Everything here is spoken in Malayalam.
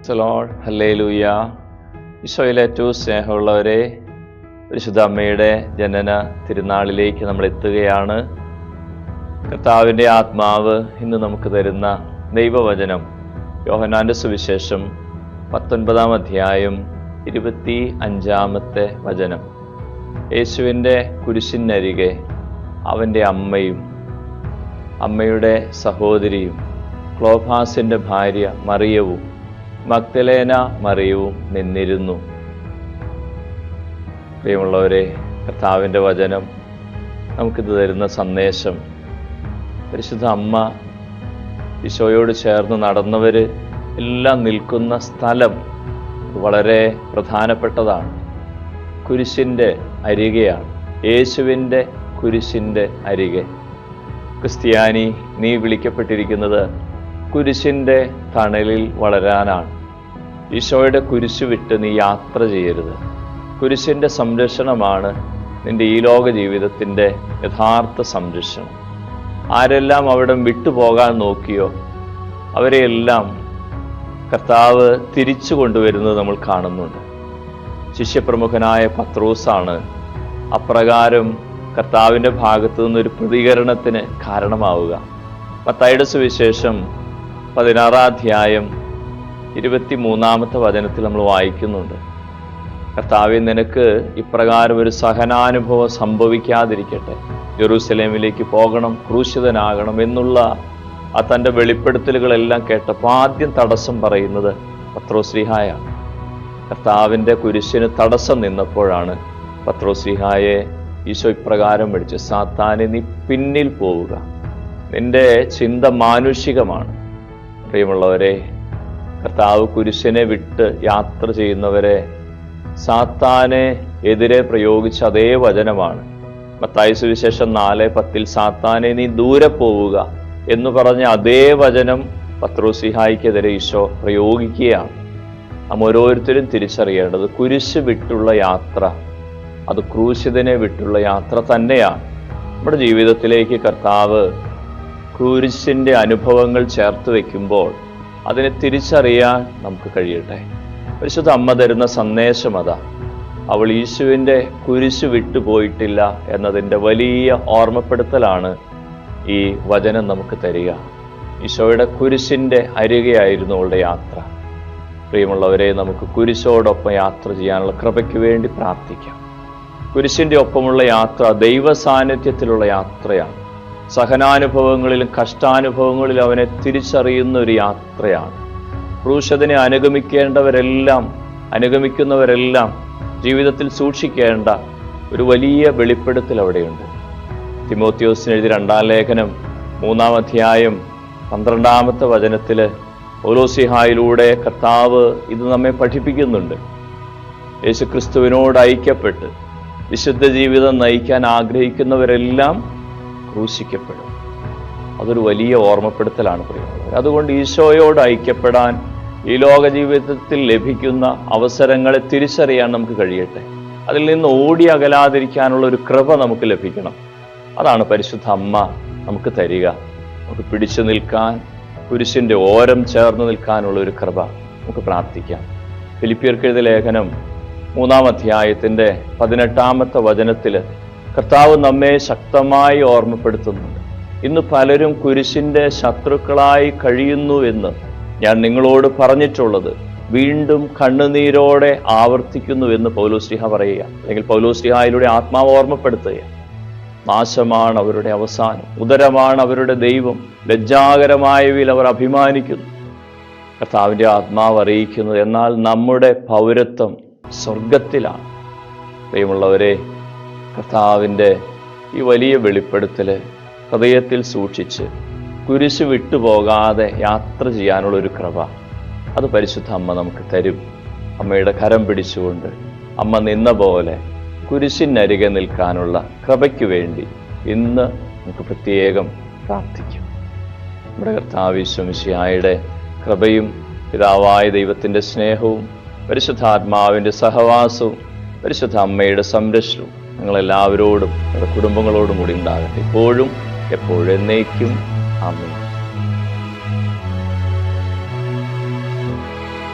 Lord, hallelujah. ഈശോയിൽ ഏറ്റവും സ്നേഹമുള്ളവരെ, പരിശുദ്ധ അമ്മയുടെ ജനന തിരുനാളിലേക്ക് നമ്മൾ എത്തുകയാണ്. കർത്താവിൻ്റെ ആത്മാവ് ഇന്ന് നമുക്ക് തരുന്ന ദൈവവചനം യോഹന്നാൻ്റെ സുവിശേഷം 19-ാം അധ്യായം 25-ാമത്തെ വചനം. യേശുവിൻ്റെ കുരിശിനരികെ അവൻ്റെ അമ്മയും അമ്മയുടെ സഹോദരിയും ക്ലോപാസിൻ്റെ ഭാര്യ മറിയവും മഗ്ദലേന മറിയവും നിന്നിരുന്നു. പ്രിയമുള്ളവരെ, കർത്താവിൻ്റെ വചനം നമുക്കിത് തരുന്ന സന്ദേശം, പരിശുദ്ധ അമ്മ ഈശോയോട് ചേർന്ന് നടന്നവർ എല്ലാം നിൽക്കുന്ന സ്ഥലം വളരെ പ്രധാനപ്പെട്ടതാണ്. കുരിശിൻ്റെ അരികെയാണ്, യേശുവിൻ്റെ കുരിശിൻ്റെ അരികെ. ക്രിസ്ത്യാനി, നീ വിളിക്കപ്പെട്ടിരിക്കുന്നത് കുരിശിൻ്റെ തണലിൽ വളരാനാണ്. ഈശോയുടെ കുരിശ് വിട്ട് നീ യാത്ര ചെയ്യരുത്. കുരിശിൻ്റെ സംരക്ഷണമാണ് നിൻ്റെ ഈ ലോക ജീവിതത്തിൻ്റെ യഥാർത്ഥ സംരക്ഷണം. ആരെല്ലാം അവിടം വിട്ടുപോകാൻ നോക്കിയോ അവരെയെല്ലാം കർത്താവ് തിരിച്ചു കൊണ്ടുവരുന്നത് നമ്മൾ കാണുന്നുണ്ട്. ശിഷ്യപ്രമുഖനായ പത്രോസാണ് അപ്രകാരം കർത്താവിൻ്റെ ഭാഗത്തു നിന്നൊരു പ്രതികരണത്തിന് കാരണമാവുക. മത്തായിയുടെ സുവിശേഷം 16-ാം അധ്യായം 23-ാമത്തെ വചനത്തിൽ നമ്മൾ വായിക്കുന്നുണ്ട്, കർത്താവേ, നിനക്ക് ഇപ്രകാരം ഒരു സഹനാനുഭവം സംഭവിക്കാതിരിക്കട്ടെ, ജെറൂസലേമിലേക്ക് പോകണം, ക്രൂശിതനാകണം എന്നുള്ള ആ തൻ്റെ വെളിപ്പെടുത്തലുകളെല്ലാം കേട്ടപ്പോൾ ആദ്യം തടസ്സം പറയുന്നത് പത്രോസ്ലീഹായാണ്. കർത്താവിൻ്റെ കുരിശിന് തടസ്സം നിന്നപ്പോഴാണ് പത്രോസ്ലീഹായെ ഈശോ ഇപ്രകാരം വിളിച്ച്, സാത്താനെ, നീ പിന്നിൽ പോവുക, നിന്റെ ചിന്ത മാനുഷികമാണ്. പ്രിയമുള്ളവരെ, കർത്താവ് കുരിശിനെ വിട്ട് യാത്ര ചെയ്യുന്നവരെ സാത്താനെ എതിരെ പ്രയോഗിച്ച അതേ വചനമാണ്. മത്തായി സുവിശേഷം 4:10 സാത്താനെ, നീ ദൂരെ പോവുക എന്ന് പറഞ്ഞ അതേ വചനം പത്രോസ്ലീഹായ്ക്കെതിരെ ഈശോ പ്രയോഗിക്കുകയാണ്. നാം ഓരോരുത്തരും തിരിച്ചറിയേണ്ടത് കുരിശ് വിട്ടുള്ള യാത്ര അത് ക്രൂശിതനെ വിട്ടുള്ള യാത്ര തന്നെയാണ്. നമ്മുടെ ജീവിതത്തിലേക്ക് കർത്താവ് കുരിശിൻ്റെ അനുഭവങ്ങൾ ചേർത്ത് വയ്ക്കുമ്പോൾ അതിനെ തിരിച്ചറിയാൻ നമുക്ക് കഴിയട്ടെ. പരിശുദ്ധ അമ്മ തരുന്ന സന്ദേശം അതാ. അവൾ യേശുവിൻ്റെ കുരിശ് വിട്ടുപോയിട്ടില്ല എന്നതിൻ്റെ വലിയ ഓർമ്മപ്പെടുത്തലാണ് ഈ വചനം നമുക്ക് തരിക. ഈശോയുടെ കുരിശിൻ്റെ അരികെയായിരുന്നു അവളുടെ യാത്ര. പ്രിയമുള്ളവരെ, നമുക്ക് കുരിശോടൊപ്പം യാത്ര ചെയ്യാനുള്ള കൃപയ്ക്ക് വേണ്ടി പ്രാർത്ഥിക്കാം. കുരിശിൻ്റെ ഒപ്പമുള്ള യാത്ര ദൈവ സാന്നിധ്യത്തിലുള്ള യാത്രയാണ്. സഹനാനുഭവങ്ങളിലും കഷ്ടാനുഭവങ്ങളിലും അവനെ തിരിച്ചറിയുന്ന ഒരു യാത്രയാണ്. ക്രൂശിതനെ അനുഗമിക്കുന്നവരെല്ലാം ജീവിതത്തിൽ സൂക്ഷിക്കേണ്ട ഒരു വലിയ വെളിപ്പെടുത്തൽ അവിടെയുണ്ട്. തിമോത്തിയോസിന് എഴുതിയ 2-ാം ലേഖനം 3-ാം അധ്യായം 12-ാമത്തെ വചനത്തിൽ പൗലോസ്ലീഹായിലൂടെ കർത്താവ് ഇത് നമ്മെ പഠിപ്പിക്കുന്നുണ്ട്. യേശുക്രിസ്തുവിനോട് ഐക്യപ്പെട്ട് വിശുദ്ധ ജീവിതം നയിക്കാൻ ആഗ്രഹിക്കുന്നവരെല്ലാം ക്രൂശിക്കപ്പെടും. അതൊരു വലിയ ഓർമ്മപ്പെടുത്തലാണ് പ്രിയമുള്ളവർ. അതുകൊണ്ട് ഈശോയോട് ഐക്യപ്പെടാൻ ഈ ലോക ജീവിതത്തിൽ ലഭിക്കുന്ന അവസരങ്ങളെ തിരിച്ചറിയാൻ നമുക്ക് കഴിയട്ടെ. അതിൽ നിന്ന് ഓടി അകലാതിരിക്കാനുള്ള ഒരു കൃപ നമുക്ക് ലഭിക്കണം. അതാണ് പരിശുദ്ധ അമ്മ നമുക്ക് തരിക. നമുക്ക് പിടിച്ചു നിൽക്കാൻ, കുരിശിൻ്റെ ഓരം ചേർന്ന് നിൽക്കാനുള്ള ഒരു കൃപ നമുക്ക് പ്രാർത്ഥിക്കാം. ഫിലിപ്പിയർക്ക് എഴുതിയ ലേഖനം 3-ാം അധ്യായത്തിൻ്റെ 18-ാമത്തെ വചനത്തിൽ കർത്താവ് നമ്മെ ശക്തമായി ഓർമ്മപ്പെടുത്തുന്നുണ്ട്. ഇന്ന് പലരും കുരിശിൻ്റെ ശത്രുക്കളായി കഴിയുന്നു എന്ന് ഞാൻ നിങ്ങളോട് പറഞ്ഞിട്ടുള്ളത് വീണ്ടും കണ്ണുനീരോടെ ആവർത്തിക്കുന്നു എന്ന് പൗലോസ്ലീഹ പറയുക, അല്ലെങ്കിൽ പൗലോസ്ലീഹായിലൂടെ ആത്മാവ് ഓർമ്മപ്പെടുത്തുക. നാശമാണ് അവരുടെ അവസാനം, ഉദരമാണ് അവരുടെ ദൈവം, ലജ്ജാകരമായവയിൽ അവർ അഭിമാനിക്കുന്നു. കർത്താവിൻ്റെ ആത്മാവ് അറിയിക്കുന്നത്, എന്നാൽ നമ്മുടെ പൗരത്വം സ്വർഗത്തിലാണ്. പ്രിയമുള്ളവരെ, കർത്താവിൻ്റെ ഈ വലിയ വെളിപ്പെടുത്തൽ ഹൃദയത്തിൽ സൂക്ഷിച്ച് കുരിശ് വിട്ടുപോകാതെ യാത്ര ചെയ്യാനുള്ളൊരു കൃപ അത് പരിശുദ്ധ അമ്മ നമുക്ക് തരും. അമ്മയുടെ കരം പിടിച്ചുകൊണ്ട് അമ്മ നിന്ന പോലെ കുരിശിനരികെ നിൽക്കാനുള്ള കൃപയ്ക്ക് വേണ്ടി ഇന്ന് നമുക്ക് പ്രത്യേകം പ്രാർത്ഥിക്കാം. നമ്മുടെ കർത്താവ് യേശു മിശിഹായുടെ കൃപയും പിതാവായ ദൈവത്തിൻ്റെ സ്നേഹവും പരിശുദ്ധാത്മാവിൻ്റെ സഹവാസവും പരിശുദ്ധ അമ്മയുടെ സംരക്ഷണവും നിങ്ങളെല്ലാവരോടും നിങ്ങളുടെ കുടുംബങ്ങളോടും കൂടി ഉണ്ടാകട്ടെ, ഇപ്പോഴും എപ്പോഴും എന്നേക്കും. ആമേൻ.